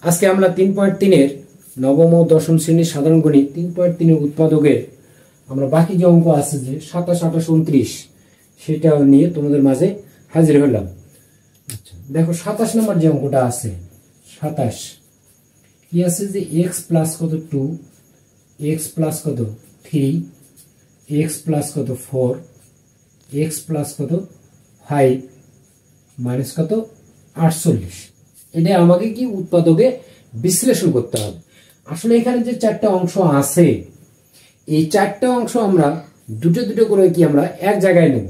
আজকে আমরা 3.3 নবম ও দশম শ্রেণীর সাধারণ গণিত 3.3 উৎপাদকের আমরা বাকি যে অঙ্ক আছে যে 27, 28, 29 সেটা নিয়ে তোমাদের মাঝে হাজির হলাম। আচ্ছা, দেখো 27 নম্বর যে অঙ্কটা আছে 27 কি আছে যে x প্লাস কত 2, x প্লাস কত 3, x প্লাস কত 4, x প্লাস কত 5 মাইনাস কত 48। এটা আমাকে কি উৎপাদকে বিশ্লেষণ করতে হবে। আসলে এখানে যে চারটা অংশ আছে এই চারটা অংশ আমরা দুটো দুটো করে কি আমরা এক জায়গায় নেব।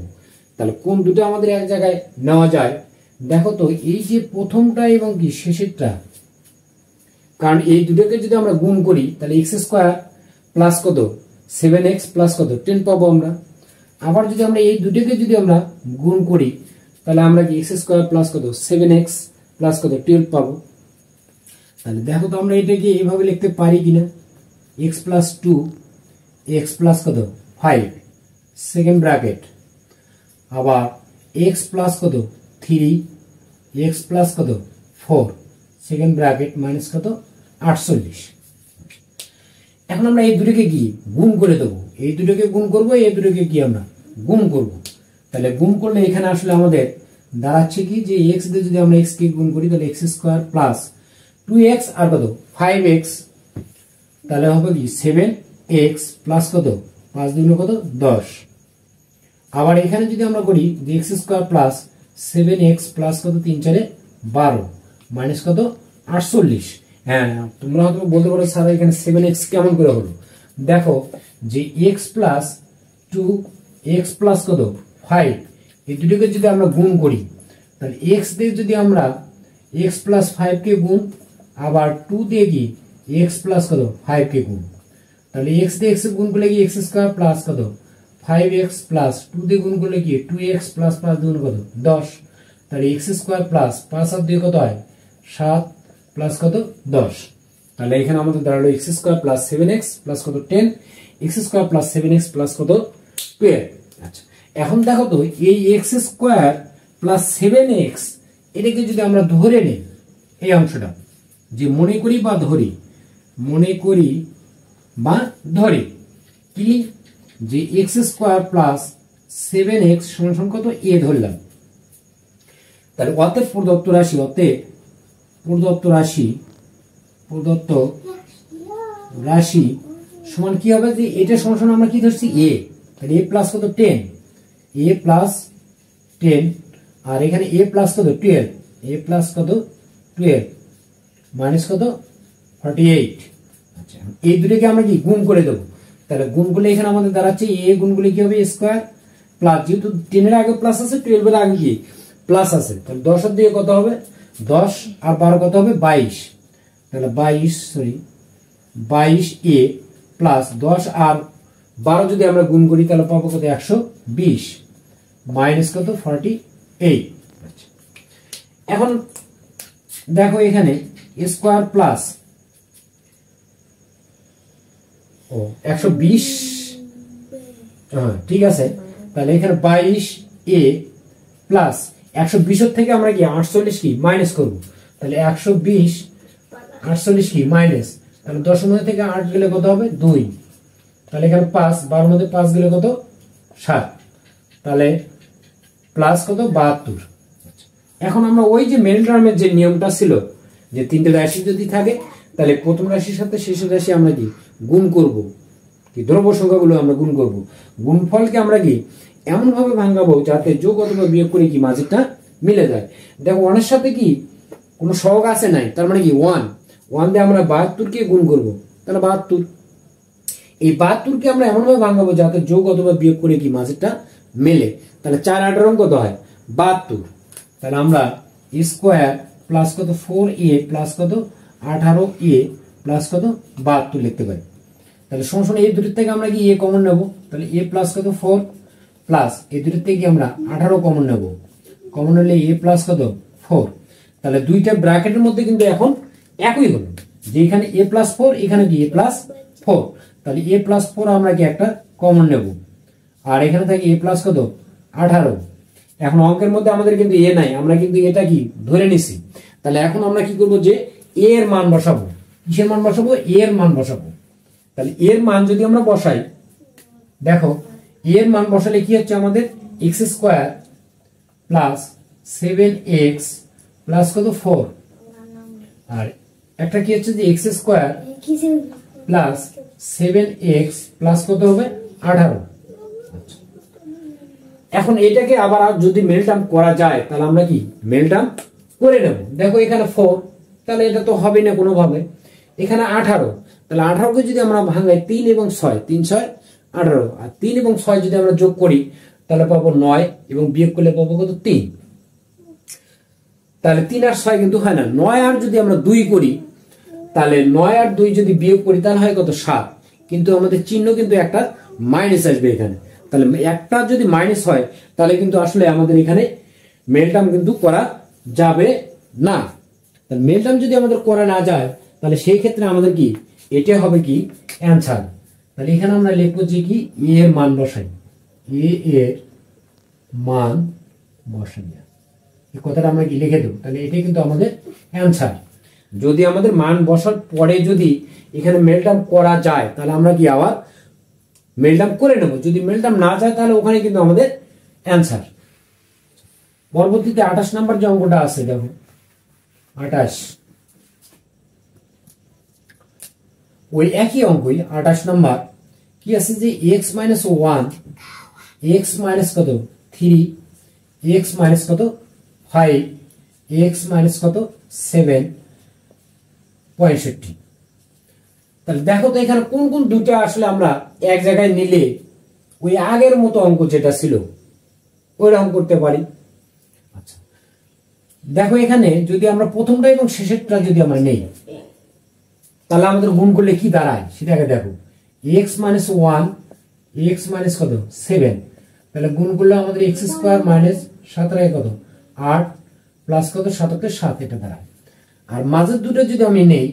তাহলে কোন দুটো আমাদের এক জায়গায় নেওয়া যায় দেখো তো, এই যে প্রথমটা এবং কি শেষেরটা, কারণ এই দুটোকে যদি আমরা গুণ করি তাহলে x স্কয়ার প্লাস কত 7x প্লাস কত 10 পাবো আমরা। আবার যদি আমরা এই দুটোকে যদি আমরা গুণ করি তাহলে আমরা কি x স্কয়ার প্লাস কত 7x প্লাস কত 12 পাবো। তাহলে দেখো তো আমরা এটাকে এইভাবে লিখতে পারি কিনা, x প্লাস 2 x প্লাস কত 5 সেকেন্ড ব্র্যাকেট, আবার x প্লাস কত 3 x প্লাস কত 4 সেকেন্ড ব্র্যাকেট মাইনাস কত 48। এখন আমরা এই দুটোকে কি গুণ করে দেবো, এই দুটোকে গুণ করব, এই দুটোকে কি আমরা গুণ করব। তাহলে গুণ করলে এখানে আসলে আমাদের দাঁড়াচ্ছে কি যে x দিয়ে যদি আমরা x কে গুণ করি তাহলে x স্কয়ার প্লাস 2x আর কত 5x, তাহলে হবে কি 7x প্লাস কত 5 দুগুণ কত 10। আবার এখানে যদি আমরা করি যে x square plus 7x plus কত 3 4 12 মাইনাস কত 48। হ্যাঁ, তোমরা হয়তো বলতে পারো স্যার এখানে 7x কেমন করে হলো। দেখো যে x প্লাস 2x প্লাস কত 5 এই দুটোকে যদি আমরা গুণ করি তাহলে x দিয়ে যদি আমরা x প্লাস 5 কে গুণ, আবার 2 দিয়ে কি x প্লাস কত 5 কে গুণ, তাহলে x দিয়ে x গুণ করলে কি x স্কয়ার প্লাস কত 5x প্লাস 2 দিয়ে গুণ করলে কি 2x প্লাস 5 দুগুণ কত 10। তাহলে x স্কয়ার প্লাস 5 আর 2 কত হয় 7 প্লাস কত 10। তাহলে এখানে আমাদের দাঁড়ালো x square plus 7x plus কত 10, x square plus 7x plus কত 12। আচ্ছা, এখন দেখো তো এই x স্কয়ার প্লাস 7x এটাকে যদি আমরা ধরে নিই, এই অংশটা যে মনে করি বা ধরি, মনে করি বা ধরি কি যে x স্কয়ার প্লাস 7x সমান কত a ধরলাম। তাহলে অতএব প্রদত্ত রাশি, অতএব প্রদত্ত রাশি সমান কি হবে যে এটা সমান আমরা কি ধরছি a, তাহলে a প্লাস কত 10, a প্লাস 10 আর এখানে a প্লাস কত 12, a প্লাস কত 12 মাইনাস কত 48। আচ্ছা, এই দুটোকে আমরা কি গুণ করে দেবো। তাহলে গুণ করলে এখানে আমাদের দাঁড়াচ্ছে a গুণ করলে কি হবে স্কয়ার প্লাস, যেহেতু 10 এর আগে প্লাস আছে 12 এর আগে কি প্লাস আছে, তাহলে 10 এর দিয়ে কত হবে 10 আর 12 কত হবে 22। তাহলে 22a প্লাস 10 আর 12 যদি আমরা গুণ করি তাহলে পাবো কত 120 মাইনাস কত 48। এখন দেখো এখানে স্কয়ার প্লাস 120, ঠিক আছে। তাহলে এখানে 22a প্লাস 120 থেকে আমরা কি 48 কি মাইনাস করব, তাহলে 120 48 কি মাইনাস, তাহলে 10 এর মধ্যে থেকে 8 গেলে কত হবে 2, তাহলে এখানে 5, 12 এর মধ্যে 5 গেলে কত 7, তাহলে প্লাস কত 72। এখন আমরা ওই যে মেন টার্মের যে নিয়মটা ছিল যে তিনটে রাশি যদি থাকে তাহলে প্রথম রাশির সাথে শেষের রাশি আমরা কি গুণ করব, কি দ্রব্য সংখ্যাগুলো আমরা গুণ করব। গুণফলকে আমরা কি এমন ভাবে ভাঙাবো যাতে যোগ অথবা বিয়োগ করে কি মাঝেরটা মিলে যায়। দেখো 1 এর সাথে কি কোনো সহগ আছে নাই, তার মানে কি 1 দিয়ে আমরা 72 কে গুণ করব, তাহলে 72। এই 72 কে আমরা এমন ভাবে ভাঙাবো যাতে যোগ অথবা বিয়োগ করে কি মাঝেরটা মেলে। তাহলে 4 18 কত হয় 72। তাহলে আমরা স্কয়ার প্লাস কত 4a প্লাস কত 18a প্লাস কত 72 লিখতে পারি। তাহলে সমান এই দুটোর থেকে আমরা কি a কমন নেব, তাহলে a প্লাস কত 4 প্লাস এই দুটোর থেকে আমরা 18 কমন নেব, কমন হলে a প্লাস কত 4। তাহলে দুইটা ব্র্যাকেটের মধ্যে কিন্তু এখন একই হলো, যে এখানে a প্লাস 4 এখানে কি a প্লাস 4, তাহলে a প্লাস 4 আমরা কি একটা কমন নেব, আর এখানে থাকে a প্লাস কত 18। এখন অঙ্কের মধ্যে আমাদের কিন্তু এ নাই, আমরা কিন্তু এটা কি ধরে নিছি। তাহলে এখন আমরা কি করব যে এ এর মান বসাবো। কিসের মান বসাবো? এ এর মান বসাবো। তাহলে এর মান যদি আমরা বসাই, দেখো এর মান বসালে কি হচ্ছে আমাদের x square plus 7x plus কত 4, আর একটা কি হচ্ছে যে x square plus 7x plus কত হবে 18। এখন এটাকে আবার যদি মেলটাম করা যায় তাহলে আমরা কি মেলটাম করে নেব। দেখো এখানে 4, তাহলে এটা তো হবে না কোনোভাবে। এখানে 18, তাহলে 18কে যদি আমরা ভাঙাই 3 এবং 6, 3 6 18, আর 3 এবং 6 যদি আমরা যোগ করি তাহলে পাবো 9 এবং বিয়োগ করলে পাবো কত 3। তাহলে 3 আর 6 কিন্তু হয় না। 9 আর যদি আমরা 2 করি তাহলে 9 আর 2 যদি বিয়োগ করি তাহলে হয় কত 7, কিন্তু আমাদের চিহ্ন কিন্তু একটা মাইনাস আসবে এখানে। তাহলে একটা যদি মাইনাস হয় তাহলে কিন্তু আসলে আমাদের এখানে মেলটাম কিন্তু করা যাবে না। তাহলে মেলটাম যদি আমাদের করা না যায় তাহলে সেই ক্ষেত্রে আমাদের কি এটা হবে কি অ্যান্সার। তাহলে এখানে আমরা লিখবো যে কি এ এর মান বসাই, এ এর মান বসাই, এই কথাটা আমরা কি লিখে দেবো। তাহলে এটাই কিন্তু আমাদের অ্যান্সার। যদি আমাদের মান বসার পরে যদি এখানে মেলটাম করা যায় তাহলে আমরা কি আবার মেলটাম করে নেব। যদি মেলটাম না যায় তাহলে ওখানে কিন্তু আমাদের অ্যান্সার। পরবর্তীতে 28 নাম্বার যে অঙ্কটা আছে, দেখো 28, ওই একই অঙ্কই 28 নাম্বার কি আছে যে x মাইনাস 1, x মাইনাস কত 3, x মাইনাস কত 5, x মাইনাস কত 7.65। তাহলে দেখো তো এখানে কোন কোন দুটো আসলে আমরা এক জায়গায় নিলে ওই আগের মতো অঙ্ক যেটা ছিল ওইরকম করতে পারি। আচ্ছা দেখো এখানে যদি আমরা প্রথমটা এবং শেষেরটা যদি আমরা নেই তাহলে আমাদের গুণ করলে কি দাঁড়ায় সেটাকে দেখো। x মাইনাস 1, x মাইনাস কত 7, তাহলে গুণ করলে আমাদের x স্কোয়ার মাইনাস 7 কত 8 প্লাস কত 7 7 এটা দাঁড়ায়। আর মাঝের দুটো যদি আমি নেই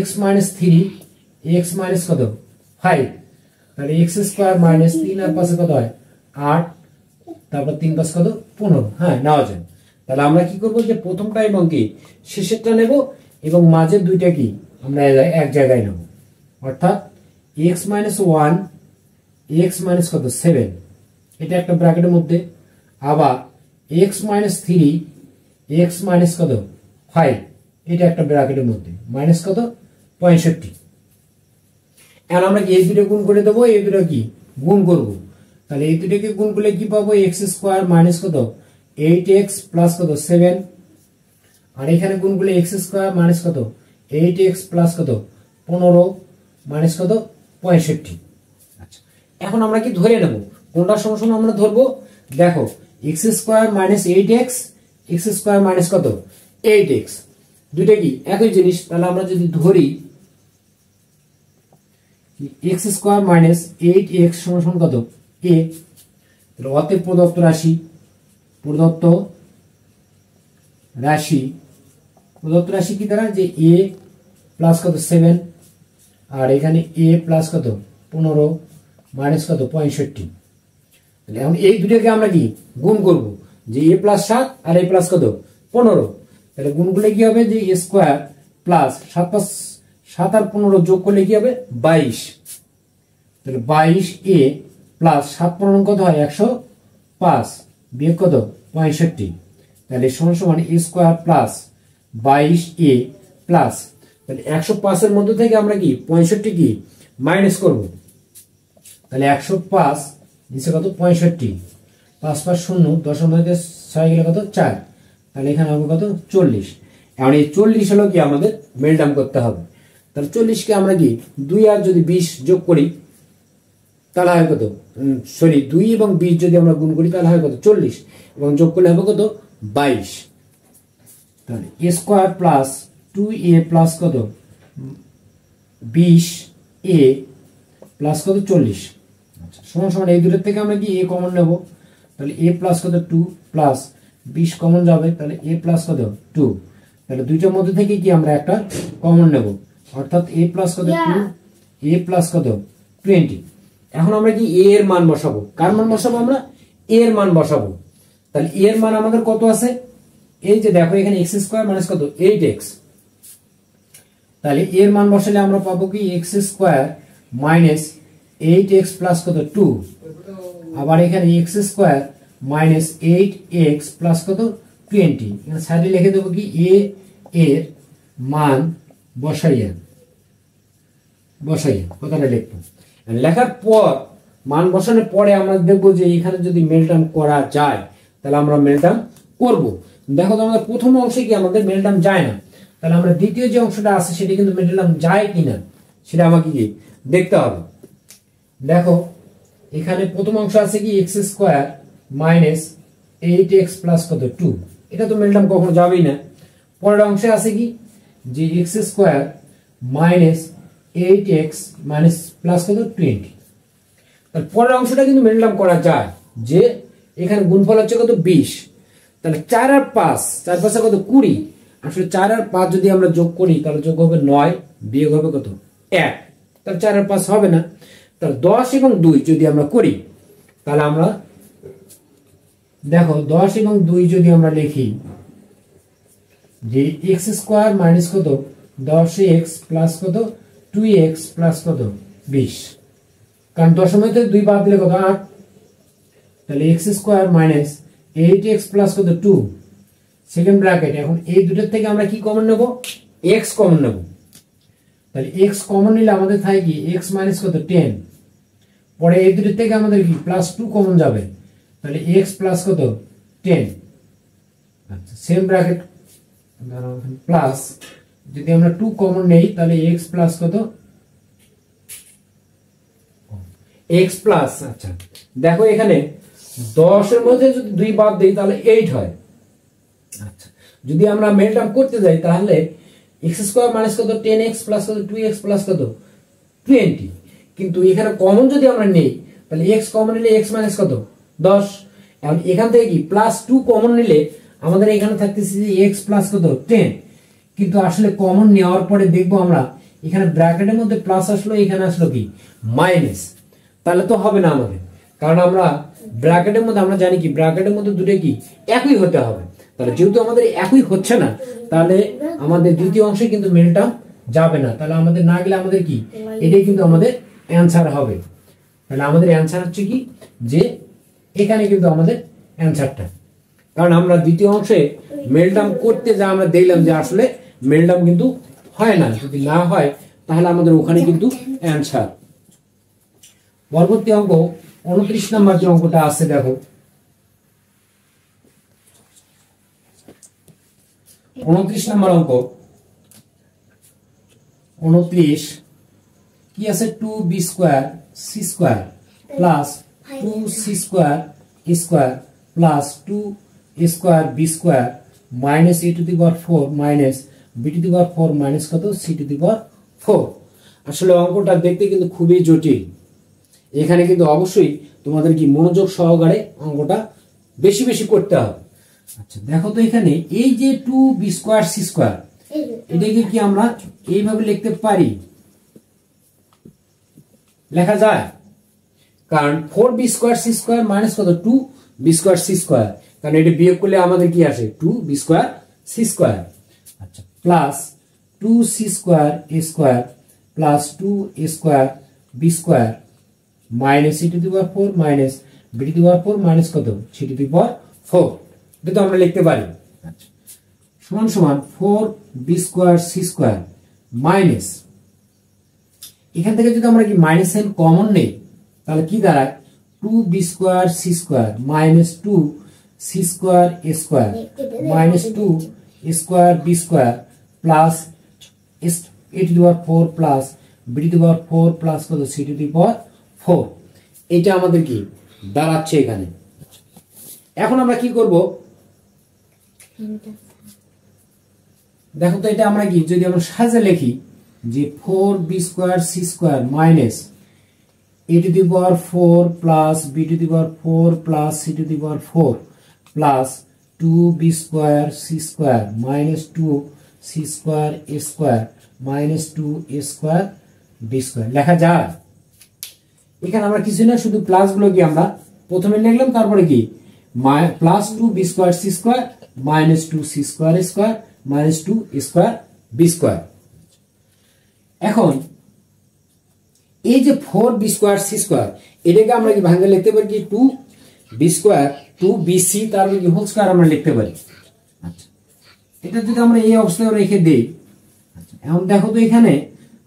x মাইনাস 3, x মাইনাস কত 5, তাহলে x স্কোয়ার মাইনাস 3 আর পাশে কত হয় 8, তারপর 3 পাঁচ কত 15। হ্যাঁ নেওয়া যায়। তাহলে আমরা কি করবো যে প্রথমটা এবং কি শেষেরটা নেব এবং মাঝের দুইটা কি আমরা এক জায়গায় নেব, অর্থাৎ x মাইনাস 1, x মাইনাস কত 7 এটা একটা ব্র্যাকেটের মধ্যে, আবার x মাইনাস 3, x মাইনাস কত 5 এটা একটা ব্র্যাকেটের মধ্যে, মাইনাস কত 65। এখন আমরা কি এই দুটো গুণ করে দেবো, এই দুটো কি গুণ করব। তাহলে এই দুটোকে গুণ করলে কি পাবো x স্কোয়ার মাইনাস কত 8x প্লাস কত 7, আর এখানে গুণ করলে x স্কোয়ার মাইনাস কত 8x প্লাস কত 15 মাইনাস কত 65। আচ্ছা এখন আমরা কি ধরে নেব কোনটা সমান আমরা ধরবো। দেখো x square minus 8x, x square minus কত 8x দুইটা কি একই জিনিস। তাহলে আমরা যদি ধরি x স্কোয়ার মাইনাস 8x সমান কত a, তাহলে অতএব প্রদত্ত রাশি কি দ্বারা যে a প্লাস কত 7, আর এখানে a প্লাস কত 15 মাইনাস কত 65। তাহলে এখন এই দুটোকে আমরা কি গুণ করব, যে a প্লাস 7 আর a প্লাস কত 15। তাহলে গুণ করলে কি হবে যে a স্কোয়ার প্লাস 7 আর 15 যোগ করলে কি হবে 22। তাহলে 22a প্লাস 7 15 কত হয় 105 বিয়োগ কত 65। তাহলে সমান সমান a square plus 22a plus, তাহলে 105 এর মধ্যে থেকে আমরা কি 65 কি মাইনাস করব। তাহলে 105 নিচে কত 65, 5 5 0, 10 এর মধ্যে 6 গেলে কত 4, তাহলে এখানে হবে কত 40। এখন এই 40 হলো কি আমাদের মেলটাম করতে হবে। তাহলে 40 কে আমরা কি 2 আর যদি 20 যোগ করি তাহলে হয় কত, সরি 2 এবং 20 যদি আমরা গুণ করি তাহলে হয় কত 40 এবং যোগ করলে হবে কত 22। তাহলে a square plus 2a plus কত 20a প্লাস কত 40। আচ্ছা সমান সমান এই দুটোর থেকে আমরা কি a কমন নেব। তাহলে a প্লাস কত 2 প্লাস 20 কমন যাবে, তাহলে a প্লাস কত 2, তাহলে দুইটার মধ্যে থেকে কি আমরা একটা কমন নেব, অর্থাৎ a প্লাস কত 2, a প্লাস কত 20। এখন আমরা কি a এর মান বসাবো, কার মান বসাবো আমরা a এর মান বসাবো। তাহলে a এর মান আমাদের কত আছে, এই যে দেখো এখানে x স্কয়ার মাইনাস কত 8x, তাহলে এর মান বসালে আমরা পাবো কি x square minus 8x plus কত 2, আবার এখানে x square minus 8x plus কত 20। এখানে সাইডে লিখে দেবো কি এ এর মান বসাইয়া কথাটা লিখবো। লেখার পর মান বসানোর পরে আমরা দেখবো যে এখানে যদি মেলটাম করা যায় তাহলে আমরা মেলটাম করব। দেখো তো আমাদের প্রথম অংশে কি আমাদের মেলটাম যায় না, তাহলে আমরা দ্বিতীয় যে অংশটা আছে সেটা কিন্তু মেলটাম যায় কিনা সেটা আমাকে কি দেখতে হবে। দেখো এখানে প্রথম অংশ আছে কি x square minus 8x plus কত 2, এটা তো মেলটাম কখনো যাবেই না। পরের অংশে আছে কি যে x square minus 8x minus plus কত 20। তাহলে পরের অংশটা কিন্তু মেলটাম করা যায়, যে এখানে গুণফল হচ্ছে কত 20, তাহলে 4 আর 5, 4 5 কত 20, আসলে 4 আর 5 যদি আমরা যোগ করি তাহলে যোগ হবে 9, বিয়োগ হবে কত 1, তাহলে 4 আর 5 হবে না। তাহলে 10 এবং 2 যদি আমরা করি তাহলে আমরা দেখো 10 এবং 2 যদি আমরা লিখি যে এক্স স্কোয়ার মাইনাস কত 10x প্লাস কত 2x প্লাস কত 20, কারণ 10 মধ্যে 2 বাদ দিলে কত 8, তাহলে x square minus 8x plus কত 2 সেকেন্ড ব্র্যাকেট। এখন এই দুটোর থেকে আমরা কি কমন নেব, x কমন নেব। তাহলে x কমন নিলে আমাদের থাকে কি x মাইনাস কত 10, পরে এই দুটোর থেকে আমাদের কি প্লাস 2 কমন যাবে, তাহলে x প্লাস কত 10। আচ্ছা সেম ব্র্যাকেট প্লাস যদি আমরা 2 কমন নেই তাহলে x প্লাস কত x প্লাস। আচ্ছা দেখো এখানে 10 এর মধ্যে যদি 2 বাদ দেই তাহলে 8 হয়। আচ্ছা যদি আমরা মেলটাম করতে যাই তাহলে x স্কয়ার মাইনাস কত 10x প্লাস কত 2x প্লাস কত 20, কিন্তু এখানে কমন যদি আমরা নেই তাহলে x কমন নিলে x মাইনাস কত 10, এখন এখান থেকে কি প্লাস 2 কমন নিলে আমাদের এখানে থাকতেছে যে x প্লাস কত 10, কিন্তু আসলে কমন নেওয়ার পরে দেখবো আমরা এখানে ব্র্যাকেটের মধ্যে প্লাস আসলো, এখানে আসলো কি মাইনাস, তাহলে তো হবে না আমাদের, কারণ আমরা ব্র্যাকেটের মধ্যে আমরা জানি কি ব্র্যাকেটের মধ্যে দুটো কি একই হতে হবে। তাহলে যেহেতু আমাদের একই হচ্ছে না তাহলে আমাদের দ্বিতীয় অংশে কিন্তু মেলটাম যাবে না, তাহলে আমাদের না গেলে আমাদের কি এটাই কিন্তু আমাদের অ্যান্সার হবে। তাহলে আমাদের অ্যান্সার হচ্ছে কি যে এখানে কিন্তু আমাদের অ্যান্সারটা, কারণ আমরা দ্বিতীয় অংশে মেলটাম করতে যা আমরা দেখলাম যে আসলে মেলটাম কিন্তু হয় না, যদি না হয় তাহলে আমাদের ওখানে কিন্তু অ্যান্সার। পরবর্তী অঙ্ক 29 নম্বর যে অঙ্কটা আছে দেখো 29 নম্বর অঙ্ক। 29 কি আছে 2b square c square plus 2c square a square plus 2a square b square minus a to the power 4 minus b to the power 4 minus কত c টু দি পাওয়ার 4। আসলে অঙ্কটা দেখতে কিন্তু খুবই জটিল, এখানে কিন্তু অবশ্যই তোমাদের কি মনোযোগ সহকারে অঙ্কটা বেশি বেশি করতে হবে। আচ্ছা দেখো তো এখানে এই যে 2b স্কয়ার c স্কয়ার এটাকে কি আমরা এইভাবে লিখতে পারি, লেখা যায়, কারণ 4b square c square minus কত 2b স্কয়ার c স্কয়ার, কারণ এটা বিয়োগ করলে আমাদের কি আসে 2b স্কয়ার c স্কয়ার। আচ্ছা plus 2c square a square plus 2a square b square minus c to the power 4 minus b to the power 4 minus কত c টু দি পাওয়ার 4, এটা তো আমরা লিখতে পারি। আচ্ছা সমান সমান 4b square c square minus, এখান থেকে যদি আমরা কি মাইনাস সাইন কমন নেই তাহলে কি দাঁড়ায় 2b square c square minus 2c square a square minus 2a square b square plus a to the power 4 plus b to the power 4 plus কত c টু দি পাওয়ার 4, এটা আমাদের কি দাঁড়াচ্ছে এখানে। এখন আমরা কি করব দেখো তো, এটা আমরা কি যদি আমরা সাজে লিখি যে 4b square c square minus a to the power 4 plus b to the power 4 plus c to the power 4 plus 2b square c square minus 2c square a square minus 2a square b square লেখা যায়। এখানে আমরা কিছু না, শুধু plus গুলো কি আমরা প্রথমে লিখলাম, তারপরে কি plus 2b square c square minus 2c square a square minus 2a square b square. এখন এই যে 4b² c² এটাকে আমরা কি ভাঙে লিখতে পারি কি 2b² 2bc তারপরে কি হোল স্কয়ার আমরা লিখতে পারি। আচ্ছা, এটা যদি আমরা এই অবস্থায় রেখে দেই, আচ্ছা এখন দেখো তো এখানে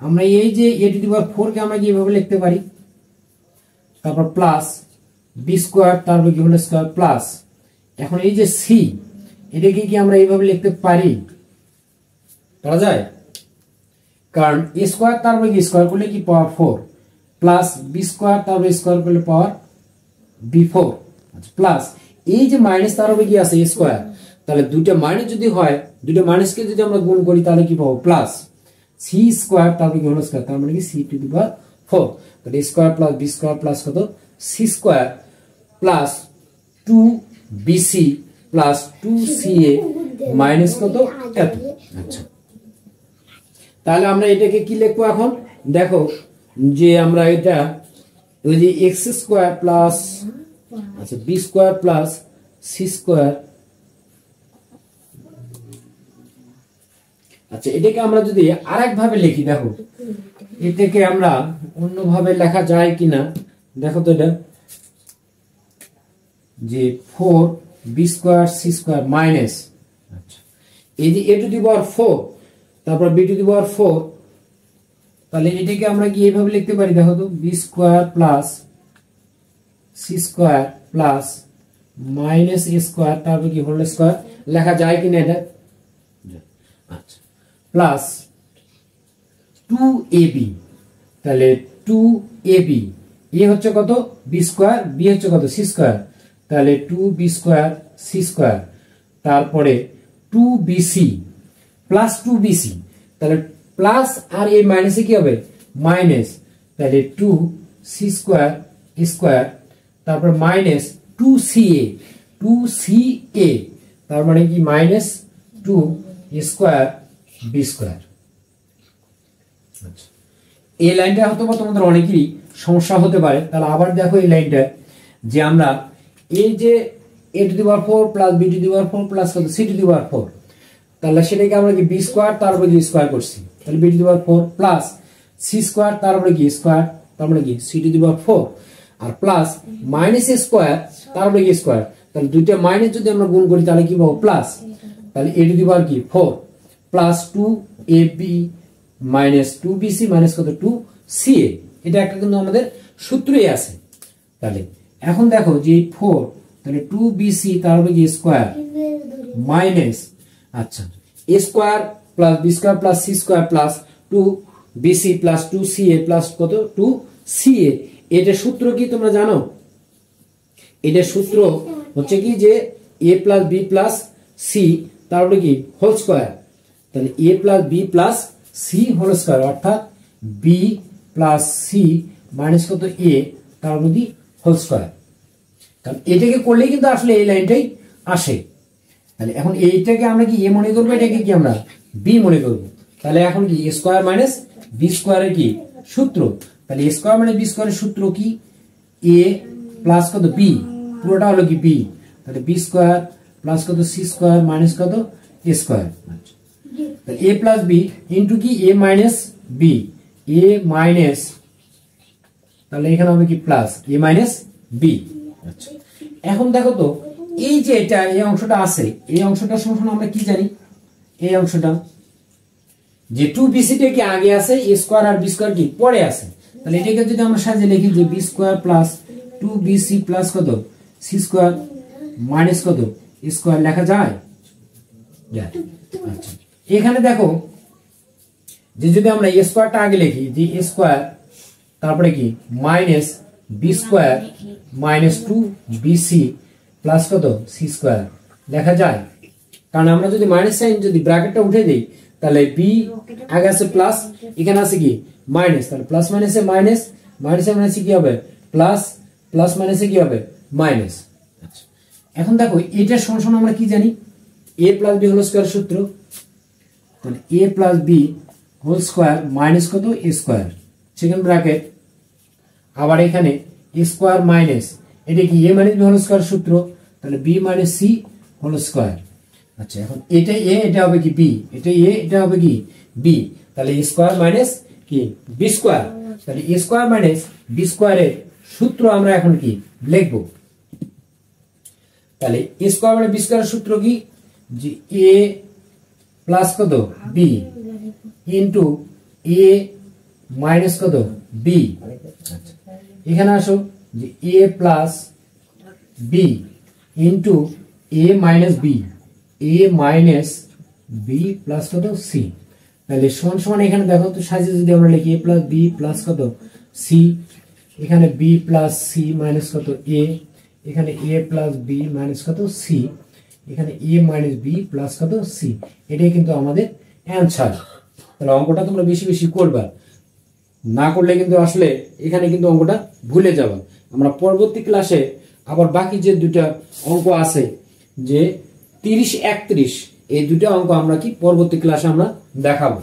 আমরা এই যে a⁴ কে আমরা কি এভাবে লিখতে পারি, তারপর প্লাস b² তারপর কি হোল স্কয়ার প্লাস, এখন এই যে c এটাকে কি আমরা এইভাবে লিখতে পারি, পারা যায়? কারণ a² তারপর কি স্কয়ার করলে কি পাওয়ার 4 প্লাস b² তারপর স্কয়ার করলে পাওয়ার b4, আচ্ছা প্লাস এই যে মাইনাস তারপরে কি আছে স্কয়ার, তাহলে দুইটা মাইনাস যদি হয়, দুইটা মাইনাসকে যদি আমরা গুণ করি তাহলে কি পাবো প্লাস c² তারপর কি হোল স্কয়ার, তার মানে কি c⁴, তাহলে স্কয়ার প্লাস b² প্লাস কত c² plus 2bc plus 2ca minus কত এত। আচ্ছা, তাহলে আমরা এটাকে কি লিখবো এখন দেখো যে আমরা এটা ওই যে x² প্লাস আচ্ছা b² প্লাস c², আচ্ছা এটাকে আমরা যদি আরেক ভাবে লিখি, দেখো এটাকে আমরা অন্যভাবে লেখা যায় কিনা দেখো তো, এটা যে 4b² c² মাইনাস, আচ্ছা এই যে a⁴ তারপর b⁴, তাহলে এটাকে আমরা কি এইভাবে লিখতে পারি দেখো তো b² plus c² plus minus a² তারপর কি হোল স্কয়ার লেখা যায় কিনা এটা, আচ্ছা প্লাস 2ab, তাহলে 2ab এ হচ্ছে কত b², b হচ্ছে কত c², তাহলে 2b² c², তারপরে 2bc প্লাস 2bc, তাহলে প্লাস আর এই মাইনাসে কি হবে মাইনাস, তাহলে 2c², তারপর মাইনাস 2ca, তার মানে কি মাইনাস 2b²। আচ্ছা, এই লাইনটা হয়তো তোমাদের অনেকেরই সমস্যা হতে পারে, তাহলে আবার দেখো এই লাইনটা যে আমরা এই যে a⁴ প্লাস b⁴ প্লাস কত c⁴, তাহলে সেটাকে আমরা কি b² তারপরে কি স্কয়ার করছি, তাহলে b⁴ প্লাস c² তারপরে কি স্কয়ার, তার মানে কি c⁴, আর প্লাস মাইনাস a² তারপরে কি স্কয়ার, তাহলে দুইটা মাইনাস যদি আমরা গুণ করি তাহলে কি পাবো প্লাস, তাহলে a⁴ কি 4 plus 2ab minus 2bc minus কত 2ca, এটা একটা কিন্তু আমাদের সূত্রই আছে। তাহলে এখন দেখো যে 4 তাহলে 2bc তারপরে কি স্কয়ার মাইনাস, আচ্ছা a² plus b² plus c² plus 2bc plus 2ca plus কত 2ca, এটার সূত্র কি তোমরা জানো? এটার সূত্র হচ্ছে কি যে a plus b plus c তারপরে কি হোল স্কয়ার, তাহলে a plus b plus c whole square অর্থাৎ b প্লাস c মাইনাস কত a তারপরে কি হোল স্কয়ার, কারণ এটাকে করলেই কিন্তু আসলে এই লাইনটাই আসে। তাহলে এখন এইটাকে আমরা কি a মনে করবো, এটাকে কি আমরা b মনে করব, তাহলে এখন কি a² মাইনাস b² এর কি সূত্র, তাহলে a² মাইনাস b² এর সূত্র কি a প্লাস কত b, পুরোটা হলো কি b, তাহলে b² প্লাস কত c² মাইনাস কত a², তাহলে a প্লাস b ইনটু কি a minus b, a minus তাহলে এখানে হবে কি প্লাস a মাইনাস b। আচ্ছা, এখন দেখো তো এই যে এটা এই অংশটা আছে, এই অংশটার সমান আমরা কি জানি, এই অংশটা যে 2bc টা কি আগে আছে, a² আর b² কি পরে আছে, তাহলে এটাকে যদি আমরা সাজিয়ে লিখি যে b² প্লাস 2bc প্লাস কত c² মাইনাস কত স্কয়ার লেখা যায়। আচ্ছা, এখানে দেখো যে যদি আমরা a² টা আগে লিখি যে a² তারপরে কি minus b² minus 2bc plus কত c² লেখা যায়, কারণ আমরা যদি মাইনাস সাইন যদি ব্র্যাকেটটা উঠে দেই তাহলে b আগে আছে প্লাস, এখানে আছে কি মাইনাস, তাহলে প্লাস মাইনাসে মাইনাস, মাইনাসে মাইনাসে কি হবে প্লাস, প্লাস মাইনাসে কি হবে মাইনাস। আচ্ছা, এখন দেখো এটা সমান আমরা কি জানি a plus b whole square সূত্র, তাহলে a plus b whole square minus কত a², সেকেন্ড ব্র্যাকেট, আবার এখানে a² মাইনাস এটা কি a minus b whole square সূত্র, তাহলে b minus c whole square. আচ্ছা, এখন এটা a এটা হবে কি b, এটা a এটা হবে কি b, তাহলে a² মাইনাস কি বি স্কোয়ার, তাহলে এ স্কোয়ার মাইনাস বি স্কোয়ারের সূত্র আমরা এখন কি লিখব। তাহলে এ স্কোয়ার মানে বি স্কোয়ারের সূত্র কি, যে এ প্লাস কত বি ইন্টু এ মাইনাস কত বি। এখানে আসো যে এ প্লাস বি ইন্টু এ মাইনাস বি, এ মাইনাস বি প্লাস কত সি। তাহলে সমান সমান এখানে দেখো তো সাজিয়ে যদি আমরা লিখি এ প্লাস বি প্লাস কত সি, এখানে বি প্লাস সি মাইনাস কত এ, এখানে এ প্লাস বি মাইনাস কত সি, এখানে এ মাইনাস বি প্লাস কত সি। এটাই কিন্তু আমাদের অ্যান্সার। তাহলে অঙ্কটা তোমরা বেশি বেশি করবা, না করলে কিন্তু আসলে এখানে কিন্তু অঙ্কটা ভুলে যাবা। আমরা পরবর্তী ক্লাসে আবার বাকি যে দুটা অঙ্ক আছে, যে 30, 31, এই দুটা অঙ্ক আমরা কি পরবর্তী ক্লাসে আমরা দেখাবো।